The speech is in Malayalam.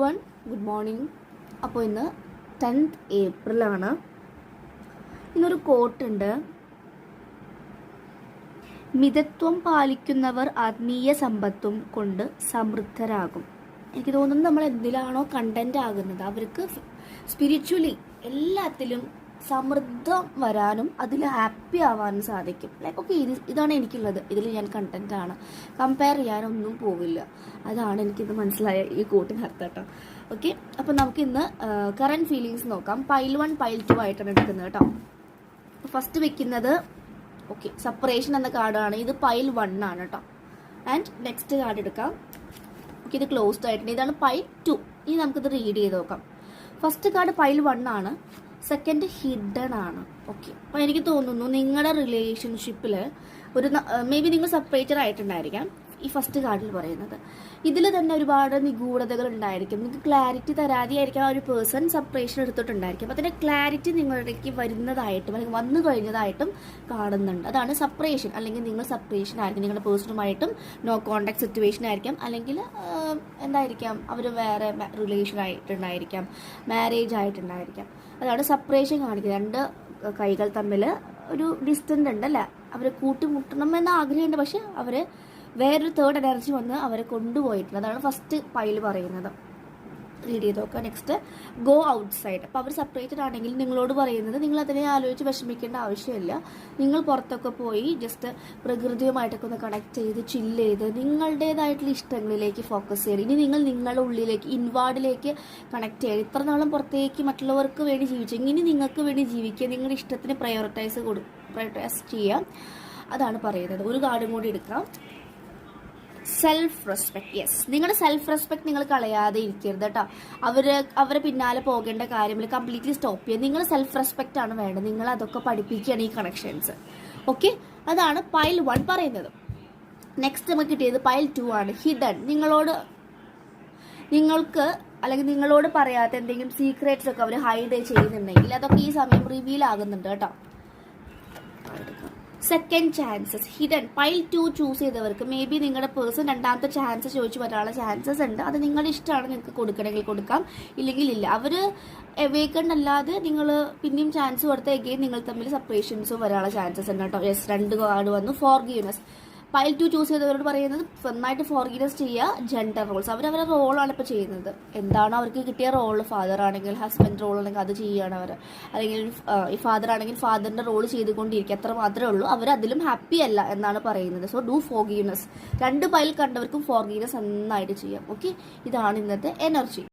Good morning. അപ്പോൾ ഇന്ന് 10th ഏപ്രിലാണ്. ഇന്നൊരു കോട്ടുണ്ട്. മിതത്വം പാലിക്കുന്നവർ ആത്മീയ സമ്പത്തും കൊണ്ട് സമൃദ്ധരാകും. എനിക്ക് തോന്നുന്നു നമ്മൾ എന്തിലാണോ കണ്ടന്റ് ആകുന്നത് അവർക്ക് സ്പിരിച്വലി എല്ലാത്തിലും സമൃദ്ധം വരാനും അതിൽ ഹാപ്പി ആവാനും സാധിക്കും. ലൈക്ക് ഓക്കെ, ഇതാണ് എനിക്കുള്ളത്, ഇതിൽ ഞാൻ കണ്ടന്റ് ആണ്, കമ്പയർ ചെയ്യാനൊന്നും പോവില്ല. അതാണ് എനിക്കിത് മനസ്സിലായ ഈ കോട്ടിന് അർത്ഥം കേട്ടോ. ഓക്കെ, അപ്പം നമുക്ക് ഇന്ന് കറന്റ് ഫീലിങ്സ് നോക്കാം. പൈൽ 1 പൈൽ 2 ആയിട്ടാണ് എടുക്കുന്നത് കേട്ടോ. ഫസ്റ്റ് വെക്കുന്നത് സെപ്പറേഷൻ എന്ന കാർഡാണ്. ഇത് പൈൽ 1 ആണ് കേട്ടോ. ആൻഡ് നെക്സ്റ്റ് കാർഡ് എടുക്കാം. ഓക്കെ, ഇത് ക്ലോസ്ഡ് ആയിട്ടുണ്ട്. ഇതാണ് പൈൽ 2. ഇനി നമുക്കിത് റീഡ് ചെയ്ത് നോക്കാം. ഫസ്റ്റ് കാർഡ് പൈൽ 1 ആണ്, സെക്കൻഡ് ഹിഡൻ ആണ്. ഓക്കെ, അപ്പോൾ എനിക്ക് തോന്നുന്നു നിങ്ങളുടെ റിലേഷൻഷിപ്പിൽ ഒരു മേ ബി നിങ്ങൾ സെപ്പറേറ്റഡ് ആയിട്ടുണ്ടായിരിക്കാം. ഈ ഫസ്റ്റ് കാർഡിൽ പറയുന്നത് ഇതിൽ തന്നെ ഒരുപാട് നിഗൂഢതകൾ ഉണ്ടായിരിക്കും. നിങ്ങൾക്ക് ക്ലാരിറ്റി തരാതെയായിരിക്കും ആ ഒരു പേഴ്സൺ സെപ്പറേഷൻ എടുത്തിട്ടുണ്ടായിരിക്കും. അപ്പോൾ അതിൻ്റെ ക്ലാരിറ്റി നിങ്ങളിടയ്ക്ക് വരുന്നതായിട്ടും അല്ലെങ്കിൽ വന്നു കഴിഞ്ഞതായിട്ടും കാണുന്നുണ്ട്. അതാണ് സെപ്പറേഷൻ. അല്ലെങ്കിൽ നിങ്ങൾ സെപ്പറേഷൻ ആയിരിക്കും, നിങ്ങളുടെ പേഴ്സണുമായിട്ടും നോ കോണ്ടാക്ട് സിറ്റുവേഷൻ ആയിരിക്കാം, അല്ലെങ്കിൽ എന്തായിരിക്കാം അവർ വേറെ റിലേഷൻ ആയിട്ടുണ്ടായിരിക്കാം, മാരേജ് ആയിട്ടുണ്ടായിരിക്കാം. അതാണ് സെപ്പറേഷൻ കാണിക്കുന്നത്. രണ്ട് കൈകൾ തമ്മിൽ ഒരു ഡിസ്റ്റൻ്റ് ഉണ്ട് അല്ലേ, അവരെ കൂട്ടിമുട്ടണം എന്ന ആഗ്രഹമുണ്ട്, പക്ഷെ അവർ വേറൊരു തേർഡ് എനർജി വന്ന് അവരെ കൊണ്ടുപോയിട്ടുണ്ട്. അതാണ് ഫസ്റ്റ് പൈൽ പറയുന്നത്. റീഡ് ചെയ്ത് നോക്കുക. Next go out side. അപ്പോൾ അവർ സെപ്പറേറ്റഡ് ആണെങ്കിൽ നിങ്ങളോട് പറയുന്നത് നിങ്ങൾ അതിനെ ആലോചിച്ച് വിഷമിക്കേണ്ട ആവശ്യമില്ല. നിങ്ങൾ പുറത്തൊക്കെ പോയി ജസ്റ്റ് പ്രകൃതിയുമായിട്ടൊക്കെ ഒന്ന് കണക്ട് ചെയ്ത് ചില്ല് ചെയ്ത് നിങ്ങളുടേതായിട്ടുള്ള ഇഷ്ടങ്ങളിലേക്ക് ഫോക്കസ് ചെയ്യണം. ഇനി നിങ്ങൾ നിങ്ങളുടെ ഉള്ളിലേക്ക് ഇൻവാർഡിലേക്ക് കണക്ട് ചെയ്യണം. ഇത്ര നാളും പുറത്തേക്ക് മറ്റുള്ളവർക്ക് വേണ്ടി ജീവിച്ചു, ഇനി നിങ്ങൾക്ക് വേണ്ടി ജീവിക്കുക, നിങ്ങളുടെ ഇഷ്ടത്തിന് പ്രയോറിറ്റൈസ് ചെയ്യാം. അതാണ് പറയുന്നത്. ഒരു കാർഡും കൂടി എടുക്കാം. Self respect. യെസ്, നിങ്ങളുടെ സെൽഫ് റെസ്പെക്ട് നിങ്ങൾ കളയാതെ ഇരിക്കരുത് കേട്ടോ. അവരെ പിന്നാലെ പോകേണ്ട കാര്യമില്ല, കംപ്ലീറ്റ്ലി സ്റ്റോപ്പ് ചെയ്യുക. നിങ്ങൾ സെൽഫ് റെസ്പെക്റ്റ് ആണ് വേണ്ടത്. നിങ്ങൾ അതൊക്കെ പഠിപ്പിക്കുകയാണ് ഈ കണക്ഷൻസ്. ഓക്കെ, അതാണ് പൈൽ 1 പറയുന്നത്. നെക്സ്റ്റ് നമുക്ക് കിട്ടിയത് പൈൽ 2 ആണ്, ഹിഡൻ. നിങ്ങൾക്ക് അല്ലെങ്കിൽ നിങ്ങളോട് പറയാത്ത എന്തെങ്കിലും സീക്രറ്റ്സ് ഒക്കെ അവർ ഹൈഡ് ചെയ്യുന്നുണ്ടെങ്കിൽ അതൊക്കെ ഈ സമയം റിവീൽ ആകുന്നുണ്ട് കേട്ടോ. Second chances, hidden. Pile 2 choose ചെയ്തവർക്ക് മേ ബി നിങ്ങളുടെ പേഴ്സൺ രണ്ടാമത്തെ ചാൻസ് ചോദിച്ചു വരാനുള്ള ചാൻസസ് ഉണ്ട്. അത് നിങ്ങളുടെ ഇഷ്ടമാണ്, നിങ്ങൾക്ക് കൊടുക്കണമെങ്കിൽ കൊടുക്കാം, ഇല്ലെങ്കിൽ ഇല്ല. അവർ എവേക്കണ്ട് അല്ലാതെ നിങ്ങൾ പിന്നെയും ചാൻസ് കൊടുത്ത എഗെയിൻ നിങ്ങൾ തമ്മിൽ സെപ്പറേഷൻസും വരാനുള്ള ചാൻസസ് ഉണ്ട് കേട്ടോ. യെസ്, 2 കാർഡ് വന്നു. ഫോർഗീവ്നെസ്. പൈൽ 2 ചൂസ് ചെയ്തവരോട് പറയുന്നത് നന്നായിട്ട് ഫോർഗീവ്നെസ് ചെയ്യുക. ജെൻഡർ റോൾസ്, അവരവരുടെ റോളാണ് ഇപ്പോൾ ചെയ്യുന്നത്. എന്താണോ അവർക്ക് കിട്ടിയ റോള്, ഫാദർ ആണെങ്കിൽ ഹസ്ബൻഡ് റോൾ ആണെങ്കിൽ അത് ചെയ്യുകയാണ് അവർ. അല്ലെങ്കിൽ ഈ ഫാദർ ആണെങ്കിൽ ഫാദറിൻ്റെ റോൾ ചെയ്തുകൊണ്ടിരിക്കുക, അത്ര മാത്രമേ ഉള്ളൂ. അവർ അതിലും ഹാപ്പി അല്ല എന്നാണ് പറയുന്നത്. So do forgiveness. 2 പൈൽ കണ്ടവർക്കും ഫോർഗീവ്നെസ് നന്നായിട്ട് ചെയ്യാം. ഓക്കെ, ഇതാണ് ഇന്നത്തെ എനർജി.